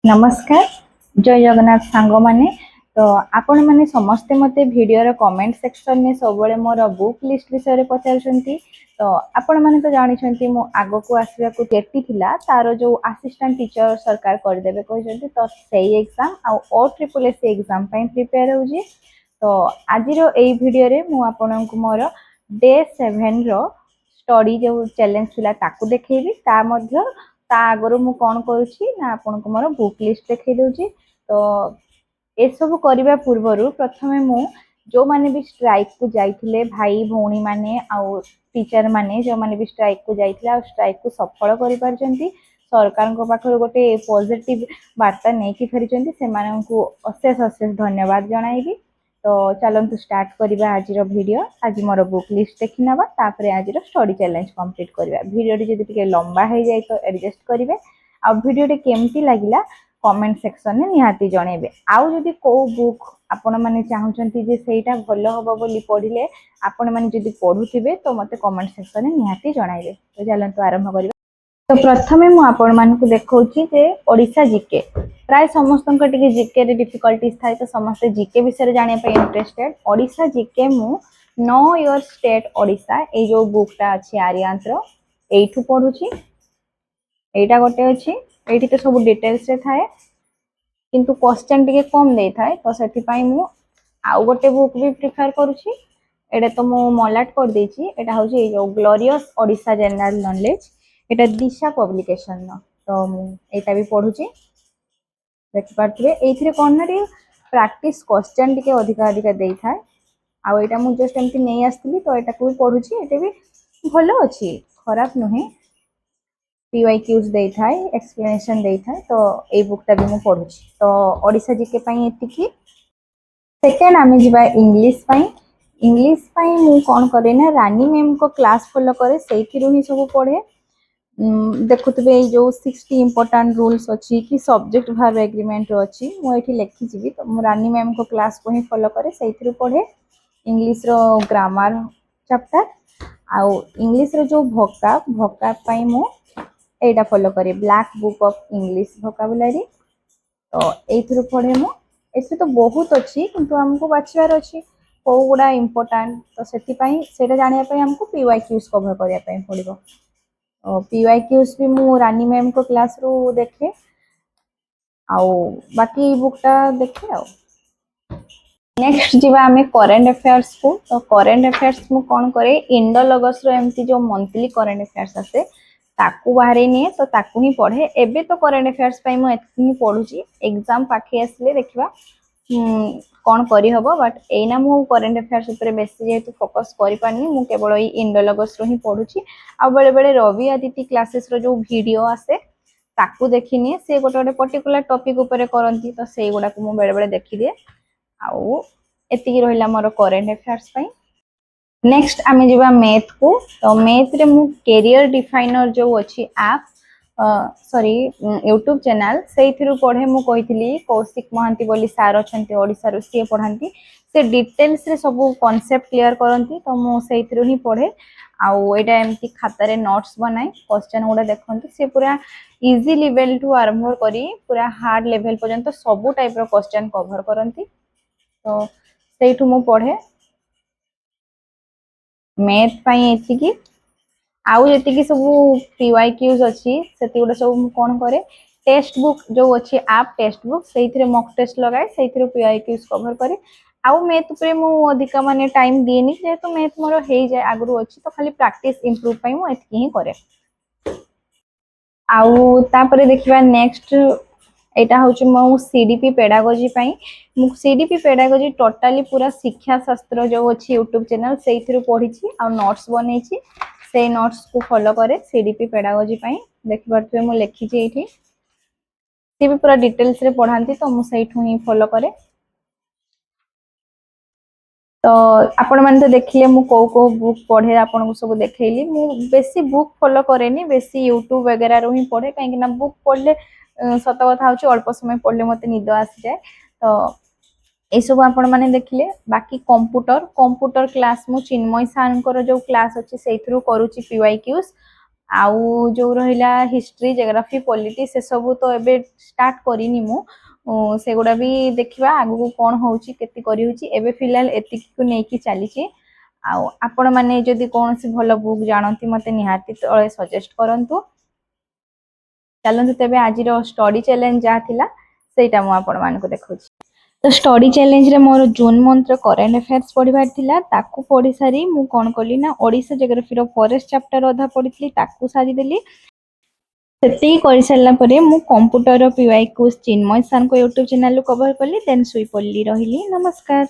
नमस्कार जय जगन्नाथ सांग माने तो आपण माने समस्ते मते वीडियो कमेंट सेक्शन में सब मोर बुक लिस्ट विषय पचारुछंती। तो आपण माने तो जानिछंती मु आगो को आसीबा को जेटी थिला तारो जो असिस्टेंट टीचर सरकार कर देबे कहछंती तो सेही एग्जाम आ ओ ट्रिपल एस एग्जाम पई प्रिपेयर होजी। तो आजिरो एई वीडियो रे मु आपन को मोर डे 7 रो स्टडी जो चैलेंज थिला ताकू देखेबी ता मध्य ता आगरो मु कोन करूची ना आपन को मोर बुक लिस्ट देखै दउची। तो ए सब करबा पूर्वरु प्रथमे मु जो माने भी स्ट्राइक को जाइथिले भाई भौणी माने आ टीचर माने जो माने भी स्ट्राइक को जाइथिले आ स्ट्राइक को सफल करि परचंती सरकार को पाखर गोटे पॉजिटिव वार्ता नै कि फेरिचंती से माने को अशेष अशेष धन्यवाद जणाइबी। तो चलंतु स्टार्ट करिबा आजिरो वीडियो। आज मोर बुक लिस्ट देखि नबा तापरे आजिरो स्टडी चैलेंज कंप्लीट करिबा। वीडियो जदि टिके लंबा हे जाय तो एडजस्ट करिवे आ वीडियो केमती लागिला कमेंट सेक्शन में निहाती जणेबे। आउ जदि को बुक आपण माने चाहुचंती जे सेटा भलो होबो बोली पढिले आपण माने जदि पढुथिबे तो मते कमेंट सेक्शन में निहाती जणाइबे। तो चलंतु आरंभ करिबा। तो प्रथमे मु आपण मानकु देखौची जे ओडिसा जीके प्राय समस्त टिके जीके रे डिफिकल्टीज थाए तो समस्त जीके विषय जानिया पे इंटरेस्टेड। ओडिसा जीके मु नो योर स्टेट ओडिसा ए जो बुकटा अछि आर्यांश रो एठु पढुची। एटा गोटे अछि एठी तो सब डिटेल्स रे थाए किंतु क्वेश्चन टिके कम देई थाए तो सेति पई मु आउ गोटे बुक भी प्रिफर करूची। एटा तो मु मलाट कर देची। एटा होची ए जो ग्लोरियस ओडिसा जनरल नॉलेज एटा दिशा पब्लिकेशन न तो मु एटा भी पढुची। देख पार्थे एथिरे कोन रे प्रैक्टिस क्वेश्चन टिके अधिका अधिका देई थाए आ एटा मु जस्ट एमती नै आस्थिली तो एटा को भी पढुची। एटा भी भलो अछि खराब नहे पीवाईक्यूज देई थाए एक्सप्लेनेशन देई थाए तो ए बुकटा भी मु पढुची। तो ओडिसा जीके पई एतिकी। सेकंड आमे जिबा इंग्लिश पई मु कोन करे ना रानी मैम को क्लास फॉलो करे सेथिरु ही सब पढे। देखुतबे जो 60 इंपोर्टेंट रूल्स अछि कि सब्जेक्ट वर्ब एग्रीमेंट अछि मु एठी लेखि जिबी तो मु रानी मैम को क्लास को ही फॉलो करे सेथिरु पढे। इंग्लिश रो ग्रामर चैप्टर आ इंग्लिश रो जो भोकाब पई मु एटा फॉलो करे black book of English vocabulary. तो एथिरु पढे मु एथि तो बहुत अछि किंतु हमको बाछियार अछि को गुडा इंपोर्टेंट तो सेति पई सेटा जानिया पई हमको पीवाईक्यूज कवर करिया पई पड़िबो। पीवाईक्यूज भी मु रानी मैम को क्लास रो देखे आउ बाकी बुकटा देखे आउ। नेक्स्ट जीवा आमे करंट अफेयर्स को। तो करंट अफेयर्स मु कोन करे इंडोलॉगस रो एमती जो मंथली करंट अफेयर्स आसे ताकू बाहरे निए तो ताकू ही पढ़े। एबे तो करंट अफेयर्स पई मु एतकी ही पढुची एग्जाम पाखे आसले देखिबा कौन करी हबो बट एना मु करंट अफेयर्स ऊपर बेसी जेतु फोकस करि पानी मु केवल ई इंडोलॉगस रो ही पढुची। आ बेले बेले रवि आदित्य क्लासेस रो जो वीडियो आसे ताकू देखिनी से गोटे गोटे पर्टिकुलर टॉपिक ऊपर करंती तो सेई गुडा को मु बेले बेले देखि दे आउ एतिकी रहिला मोर करंट अफेयर्स पई। नेक्स्ट आमे जिबा मैथ को। तो मैथ रे मु कैरियर डिफाइनर जो अछि ऐप सॉरी यूट्यूब चैनल सेइथिरु पढे मु कहितली कौशिक महांती बोली सार अछंती ओडिसा रो से पढांती से डिटेल्स रे सब कांसेप्ट क्लियर करंती तो मु सेइथिरु ही पढे आउ एटा एमती खाता रे नोट्स बनाई क्वेश्चन गुडा देखंती से पूरा इजी लेवल टू आरंभ करी पूरा हार्ड लेवल पर्यंत सब टाइप रो क्वेश्चन कवर करंती। तो सेइठु मु पढे मैथ पई एतिकी आउ जति सब पीवाईक्यूज अछि सेति गुडा सब मु कोन करे टेक्स्ट बुक जो अछि ऐप टेक्स्ट बुक सेइथिरे मॉक टेस्ट लगाए सेइथिरे पीवाईक्यूज कवर करे। आउ मैथ पे मु अधिका माने टाइम दिएनी जेहेतु मैथ मोर हे जाय आगरु अछि तो खाली प्रैक्टिस इंप्रूव पई मु एतिकी ही करे। आउ तापरे देखिबा नेक्स्ट एटा होची मु सीडीपी पेडागोजी पई मु सीडीपी पेडागोजी टोटली पूरा शिक्षा शास्त्र जो अछि यूट्यूब चैनल सेइथिरु पढिची आ नोट्स बनेची से नोट्स को फॉलो करे सीडीपी पेडागोजी पई देखि परथुए मु लेखिची एठी से भी पूरा डिटेल्स रे पढांती तो मु सेइठु ही फॉलो करे। तो आपण माने तो देखिले मु को बुक पढे आपण को सब देखैली मु बेसी बुक फॉलो करेनी बेसी यूट्यूब वगैरह रो ही पढे काहे कि ना बुक पढले सत कथा होची अल्प समय पढले मते निद आसी जाय। तो ए सब आपण माने देखिले बाकी कंप्यूटर क्लास मु चिन्मय सानकर जो क्लास अछि सेइथरु करूची पीवाईक्यूज आउ जो रहिला हिस्ट्री जियोग्राफी पॉलिटी से सब तो एबे स्टार्ट करिनी मु सेगुड़ा भी देखिबा आगु कोन होउची केति करी होउची एबे फिलहाल एतिक को नै कि चली छी आउ आपण माने जदि कोनसी भलो बुक जानती मते निहाती तळे सजेस्ट करंतु चलंतु तेबे आजिरो स्टडी चैलेंज जा थिला सेटा मु आपण मान को देखौची तो स्टडी चैलेंज रे मोर जून मंथ रो करेंट अफेयर्स पढिबार थिला ताकू पढि सारी मु कोन कली ना ओडिसा जियोग्राफी रो फॉरेस्ट चैप्टर अधा पढितली ताकू सारी देली सेती करि सारला परे मु कंप्यूटर रो पीवाई कोर्स चिन्मय सर को YouTube चैनल कवर कली देन सुई पल्ली रहिली नमस्कार।